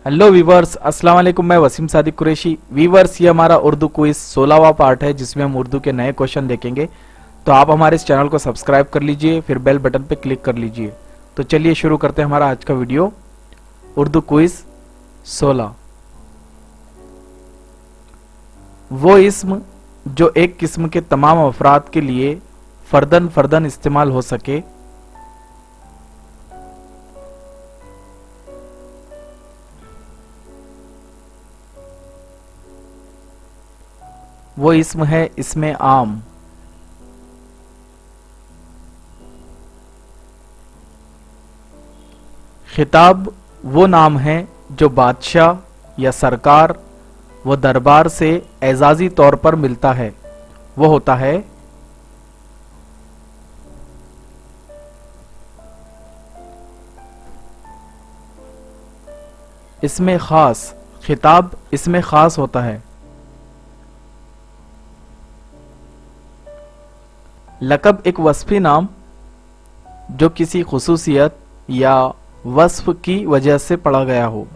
Hello viewers, अस्सलाम वालेकुम। मैं वसीम सादिक कुरैशी। वीवर्स, ये हमारा उर्दू क्विज 16वां पार्ट है जिसमें हम उर्दू के नए क्वेश्चन देखेंगे। तो आप हमारे इस चैनल को सब्सक्राइब कर लीजिए, फिर बेल बटन पे क्लिक कर लीजिए। तो चलिए शुरू करते हैं हमारा आज का वीडियो। उर्दू क्विज 16। वो इस्म जो एक किस्म के तमाम अफराद के लिए फर्दन फर्दन इस्तेमाल हो सके। वो इस्म है इसमें आम। खिताब वो नाम है जो बादशाह या सरकार व दरबार से एजाजी तौर पर मिलता है। वो होता है। इसमें खास। खिताब इसमें खास होता है। लक़ब एक वस्फी नाम जो किसी खुसूसियत या वस्फ की वजह से पढ़ा गया हो।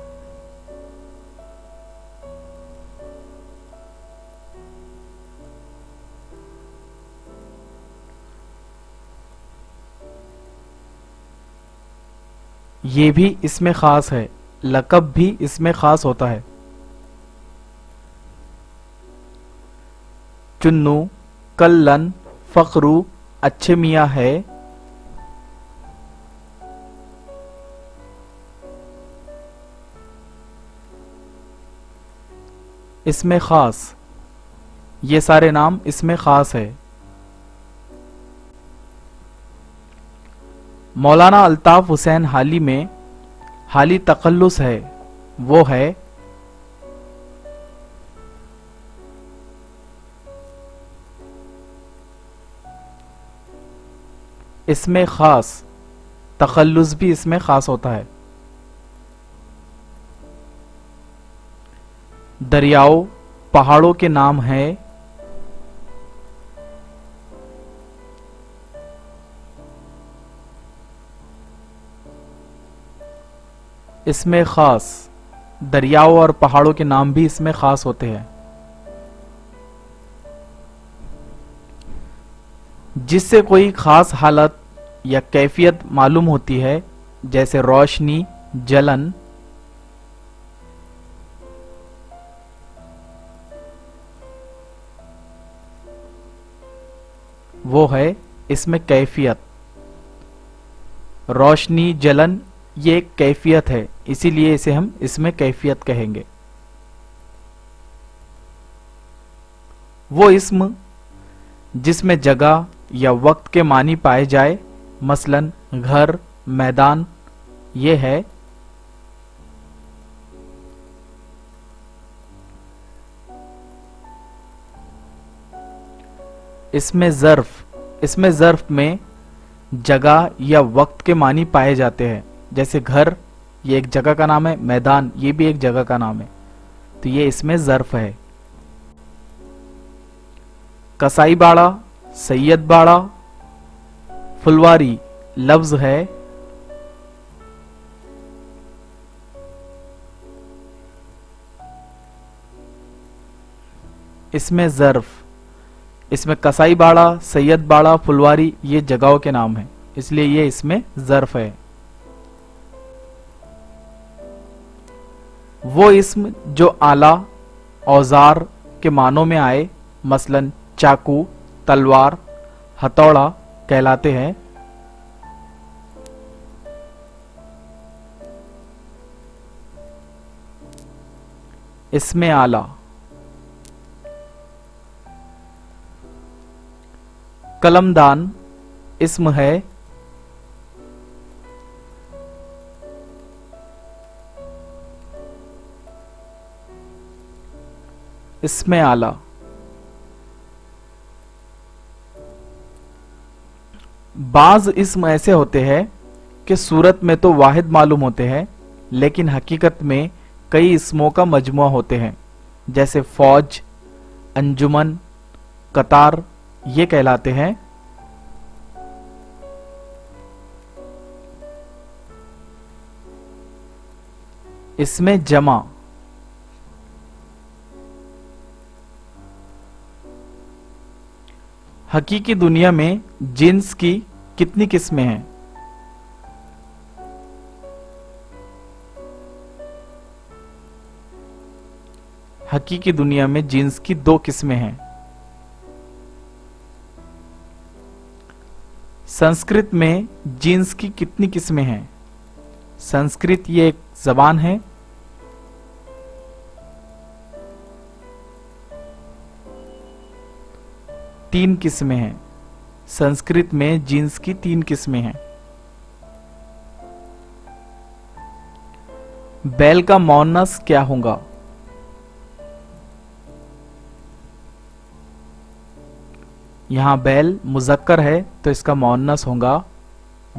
ये भी इसमें खास है। लक़ब भी इसमें खास होता है। चुन्नू, कल्लन, फखरू, अच्छे मियाँ है। इसमें खास। ये सारे नाम इसमें खास है। मौलाना अल्ताफ हुसैन हाली में हाली तखल्लुस है। वो है। इसमें खास। तखल्लुस भी इसमें खास होता है। दरियाओं, पहाड़ों के नाम है। इसमें खास। दरियाओं और पहाड़ों के नाम भी इसमें खास होते हैं। जिससे कोई खास हालत या कैफियत मालूम होती है, जैसे रोशनी, जलन। वो है इसमें कैफियत। रोशनी, जलन ये एक कैफियत है, इसीलिए इसे हम इसमें कैफियत कहेंगे। वो इस्म जिसमें जगह या वक्त के मानी पाए जाए, मसलन घर, मैदान, ये है। इसमें ज़र्फ। इसमें ज़र्फ में जगह या वक्त के मानी पाए जाते हैं, जैसे घर ये एक जगह का नाम है, मैदान ये भी एक जगह का नाम है, तो ये इसमें ज़र्फ है। कसाई बाड़ा, सैयद बाड़ा, फुलवारी लफ्ज है। इसमें ज़र्फ। इसमें कसाई बाड़ा, सैयद बाड़ा, फुलवारी ये जगहों के नाम हैं, इसलिए ये इसमें ज़र्फ है। वो इस्म जो आला, औजार के मानों में आए, मसलन चाकू, तलवार, हथौड़ा कहलाते हैं। इसमें आला। कलमदान इस्म है। इसमें आला। बाज इस्म ऐसे होते हैं कि सूरत में तो वाहिद मालूम होते हैं, लेकिन हकीकत में कई इस्मों का मजमुआ होते हैं, जैसे फौज, अंजुमन, कतार ये कहलाते हैं। इसमें जमा। हकीकी दुनिया में जीन्स की कितनी किस्में हैं? हकीकी दुनिया में जीन्स की 2 किस्में हैं। संस्कृत में जीन्स की कितनी किस्में हैं? संस्कृत ये एक जबान है। तीन किस्में हैं। संस्कृत में जीन्स की 3 किस्में हैं। बैल का मुअन्नस क्या होगा? यहां बैल मुजक्कर है तो इसका मुअन्नस होगा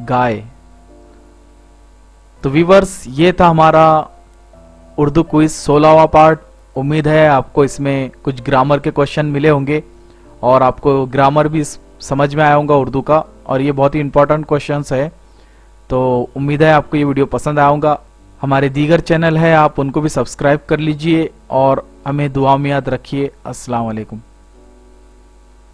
गाय। तो वीवर्स, ये था हमारा उर्दू क्विज 16वां पार्ट। उम्मीद है आपको इसमें कुछ ग्रामर के क्वेश्चन मिले होंगे और आपको ग्रामर भी समझ में आया होगा उर्दू का, और ये बहुत ही इंपॉर्टेंट क्वेश्चंस है। तो उम्मीद है आपको ये वीडियो पसंद आया होगा। हमारे दीगर चैनल है, आप उनको भी सब्सक्राइब कर लीजिए और हमें दुआ में याद रखिए। अस्सलाम वालेकुम।